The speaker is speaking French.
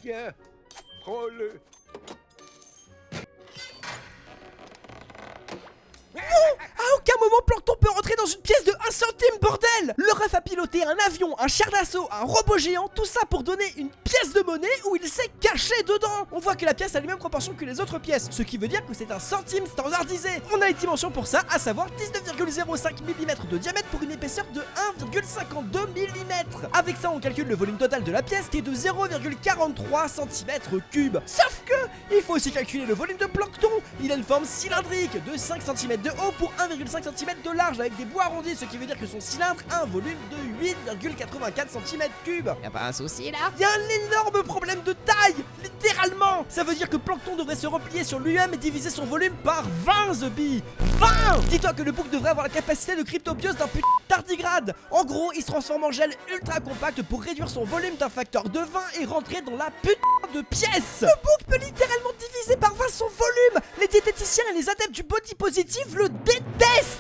Tiens, prends-le. À aucun moment Plankton peut rentrer dans une pièce de 1 centime, bordel! Le ref a piloté un avion, un char d'assaut, un robot géant, tout ça pour donner une pièce de monnaie où il s'est caché dedans. On voit que la pièce a les mêmes proportions que les autres pièces, ce qui veut dire que c'est un centime standardisé. On a les dimensions pour ça, à savoir 19,05 mm de diamètre pour une épaisseur de 1,52 mm. Avec ça on calcule le volume total de la pièce qui est de 0,43 cm3. Sauf que, il faut aussi calculer le volume de Plankton. Il a une forme cylindrique de 5 cm de haut pour 1,5 cm de large avec des bouts arrondis, ce qui veut dire que son cylindre a un volume de 8,84 cm3. Y'a pas un souci là? Il y a un énorme problème de taille, littéralement. Ça veut dire que Plankton devrait se replier sur lui-même et diviser son volume par 20, The Bee. 20! Dis-toi que le bouc devrait avoir la capacité de cryptobiose d'un putain de tardigrade. En gros, il se transforme en gel ultra compact pour réduire son volume d'un facteur de 20 et rentrer dans la putain de pièce. Le bouc peut littéralement diviser par 20 son volume. Les diététiciens et les adeptes du body positive le détestent.